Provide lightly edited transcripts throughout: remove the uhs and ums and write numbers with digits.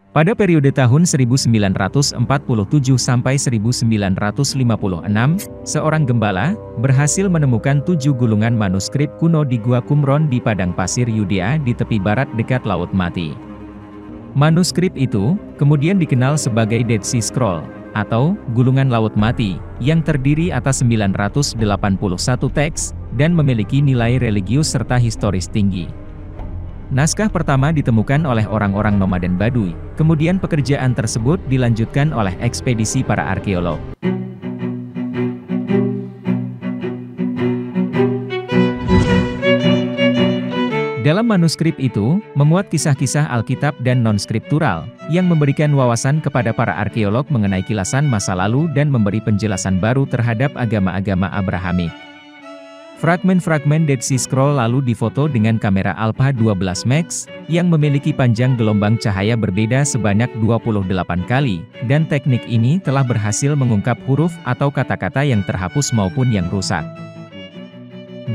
Pada periode tahun 1947 sampai 1956, seorang gembala berhasil menemukan 7 gulungan manuskrip kuno di Gua Qumran di padang pasir Yudea di tepi barat dekat Laut Mati. Manuskrip itu kemudian dikenal sebagai Dead Sea Scroll atau Gulungan Laut Mati, yang terdiri atas 981 teks dan memiliki nilai religius serta historis tinggi. Naskah pertama ditemukan oleh orang-orang nomaden Baduy, kemudian pekerjaan tersebut dilanjutkan oleh ekspedisi para arkeolog. Dalam manuskrip itu, memuat kisah-kisah Alkitab dan non-skriptural, yang memberikan wawasan kepada para arkeolog mengenai kilasan masa lalu dan memberi penjelasan baru terhadap agama-agama Abrahamik. Fragmen-fragmen Dead Sea Scroll lalu difoto dengan kamera Alpha 12 Max, yang memiliki panjang gelombang cahaya berbeda sebanyak 28 kali, dan teknik ini telah berhasil mengungkap huruf atau kata-kata yang terhapus maupun yang rusak.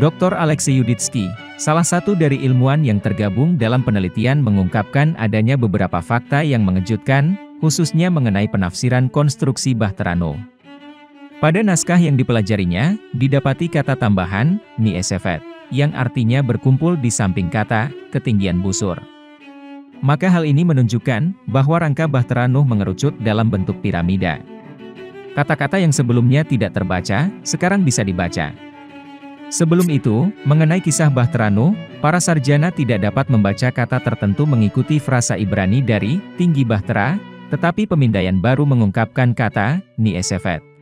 Dr. Alexey Yuditsky, salah satu dari ilmuwan yang tergabung dalam penelitian, mengungkapkan adanya beberapa fakta yang mengejutkan, khususnya mengenai penafsiran konstruksi Bahtera Nuh. Pada naskah yang dipelajarinya, didapati kata tambahan, Niesefet, yang artinya berkumpul di samping kata, ketinggian busur. Maka hal ini menunjukkan, bahwa rangka Bahtera Nuh mengerucut dalam bentuk piramida. Kata-kata yang sebelumnya tidak terbaca, sekarang bisa dibaca. Sebelum itu, mengenai kisah Bahtera Nuh, para sarjana tidak dapat membaca kata tertentu mengikuti frasa Ibrani dari, tinggi Bahtera, tetapi pemindaian baru mengungkapkan kata, Niesefet.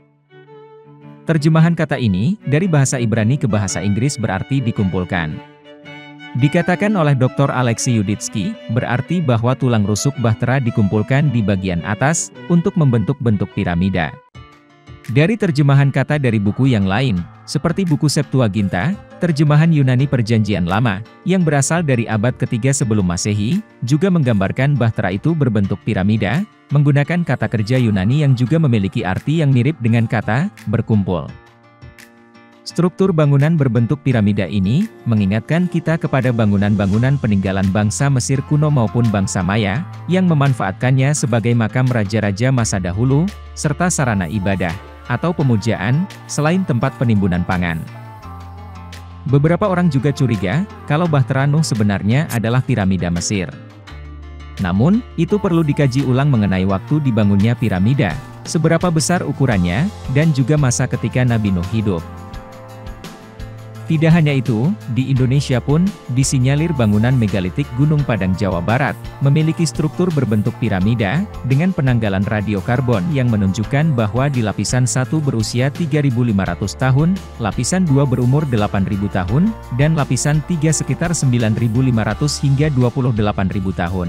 Terjemahan kata ini, dari bahasa Ibrani ke bahasa Inggris berarti dikumpulkan. Dikatakan oleh Dr. Alexey Yuditsky, berarti bahwa tulang rusuk Bahtera dikumpulkan di bagian atas, untuk membentuk bentuk piramida. Dari terjemahan kata dari buku yang lain, seperti buku Septuaginta, terjemahan Yunani Perjanjian Lama, yang berasal dari abad ketiga sebelum Masehi, juga menggambarkan Bahtera itu berbentuk piramida, menggunakan kata kerja Yunani yang juga memiliki arti yang mirip dengan kata berkumpul. Struktur bangunan berbentuk piramida ini mengingatkan kita kepada bangunan-bangunan peninggalan bangsa Mesir kuno maupun bangsa Maya, yang memanfaatkannya sebagai makam raja-raja masa dahulu, serta sarana ibadah atau pemujaan, selain tempat penimbunan pangan. Beberapa orang juga curiga kalau Bahtera Nuh sebenarnya adalah piramida Mesir. Namun, itu perlu dikaji ulang mengenai waktu dibangunnya piramida, seberapa besar ukurannya, dan juga masa ketika Nabi Nuh hidup. Tidak hanya itu, di Indonesia pun, disinyalir bangunan megalitik Gunung Padang Jawa Barat, memiliki struktur berbentuk piramida, dengan penanggalan radiokarbon yang menunjukkan bahwa di lapisan 1 berusia 3.500 tahun, lapisan 2 berumur 8.000 tahun, dan lapisan 3 sekitar 9.500 hingga 28.000 tahun.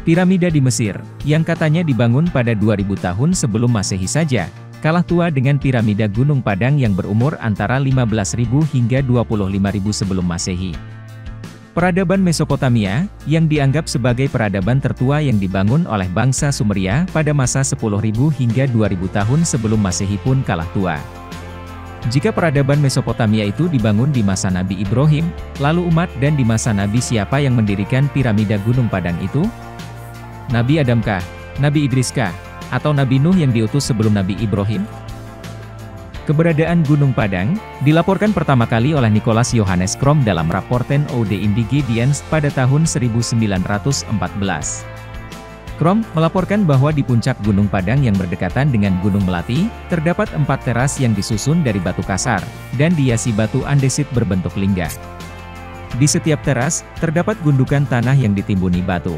Piramida di Mesir, yang katanya dibangun pada 2000 tahun sebelum Masehi saja, kalah tua dengan piramida Gunung Padang yang berumur antara 15.000 hingga 25.000 sebelum Masehi. Peradaban Mesopotamia, yang dianggap sebagai peradaban tertua yang dibangun oleh bangsa Sumeria pada masa 10.000 hingga 2.000 tahun sebelum Masehi pun kalah tua. Jika peradaban Mesopotamia itu dibangun di masa Nabi Ibrahim, lalu umat dan di masa Nabi siapa yang mendirikan piramida Gunung Padang itu? Nabi Adamkah? Nabi Idriskah? Atau Nabi Nuh yang diutus sebelum Nabi Ibrahim? Keberadaan Gunung Padang dilaporkan pertama kali oleh Nicholas Johannes Krom dalam Rapporten Oude Indigediens pada tahun 1914. Krom melaporkan bahwa di puncak Gunung Padang yang berdekatan dengan Gunung Melati, terdapat 4 teras yang disusun dari batu kasar, dan dihiasi batu andesit berbentuk lingga. Di setiap teras, terdapat gundukan tanah yang ditimbuni batu.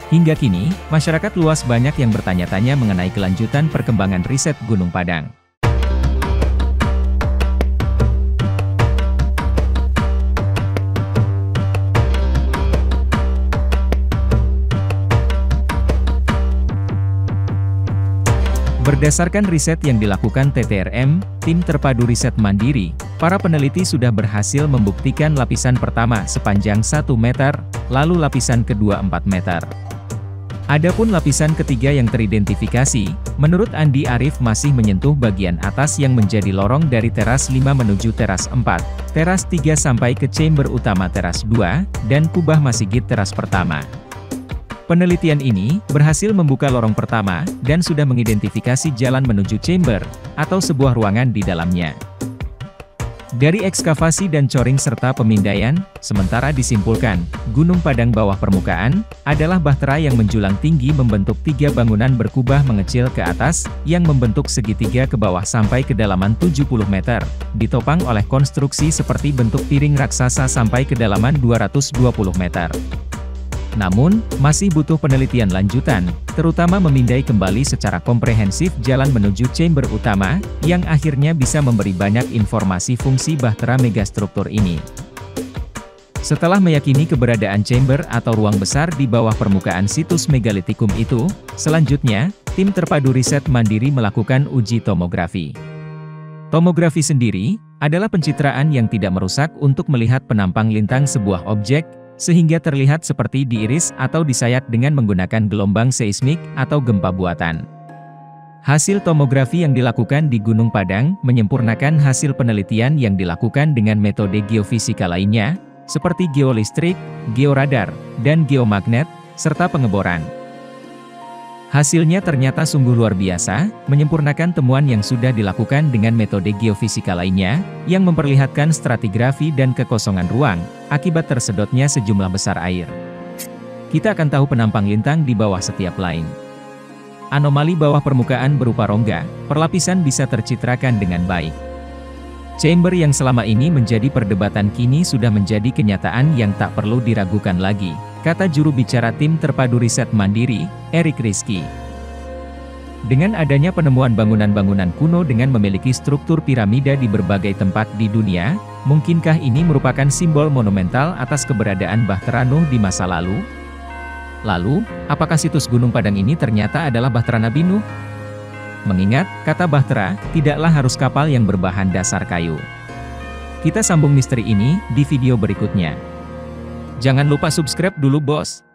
Hingga kini, masyarakat luas banyak yang bertanya-tanya mengenai kelanjutan perkembangan riset Gunung Padang. Berdasarkan riset yang dilakukan TTRM, Tim Terpadu Riset Mandiri, para peneliti sudah berhasil membuktikan lapisan pertama sepanjang 1 meter, lalu lapisan kedua 4 meter. Adapun lapisan ketiga yang teridentifikasi, menurut Andi Arief masih menyentuh bagian atas yang menjadi lorong dari teras 5 menuju teras 4, teras 3 sampai ke chamber utama teras 2, dan kubah Masigit teras pertama. Penelitian ini berhasil membuka lorong pertama dan sudah mengidentifikasi jalan menuju chamber, atau sebuah ruangan di dalamnya. Dari ekskavasi dan coring serta pemindaian, sementara disimpulkan, Gunung Padang bawah permukaan adalah bahtera yang menjulang tinggi membentuk 3 bangunan berkubah mengecil ke atas, yang membentuk segitiga ke bawah sampai kedalaman 70 meter, ditopang oleh konstruksi seperti bentuk piring raksasa sampai kedalaman 220 meter. Namun, masih butuh penelitian lanjutan, terutama memindai kembali secara komprehensif jalan menuju chamber utama, yang akhirnya bisa memberi banyak informasi fungsi bahtera megastruktur ini. Setelah meyakini keberadaan chamber atau ruang besar di bawah permukaan situs megalitikum itu, selanjutnya, tim terpadu riset mandiri melakukan uji tomografi. Tomografi sendiri adalah pencitraan yang tidak merusak untuk melihat penampang lintang sebuah objek, sehingga terlihat seperti diiris atau disayat dengan menggunakan gelombang seismik atau gempa buatan. Hasil tomografi yang dilakukan di Gunung Padang menyempurnakan hasil penelitian yang dilakukan dengan metode geofisika lainnya, seperti geolistrik, georadar, dan geomagnet, serta pengeboran. Hasilnya ternyata sungguh luar biasa, menyempurnakan temuan yang sudah dilakukan dengan metode geofisika lainnya, yang memperlihatkan stratigrafi dan kekosongan ruang, akibat tersedotnya sejumlah besar air. Kita akan tahu penampang lintang di bawah setiap line. Anomali bawah permukaan berupa rongga, perlapisan bisa tercitrakan dengan baik. Chamber yang selama ini menjadi perdebatan kini sudah menjadi kenyataan yang tak perlu diragukan lagi, kata juru bicara tim terpadu riset mandiri, Erik Rizky. Dengan adanya penemuan bangunan-bangunan kuno dengan memiliki struktur piramida di berbagai tempat di dunia, mungkinkah ini merupakan simbol monumental atas keberadaan bahtera Nuh di masa lalu? Lalu, apakah situs Gunung Padang ini ternyata adalah bahtera Nabi Nuh? Mengingat, kata bahtera, tidaklah harus kapal yang berbahan dasar kayu. Kita sambung misteri ini di video berikutnya. Jangan lupa subscribe dulu bos.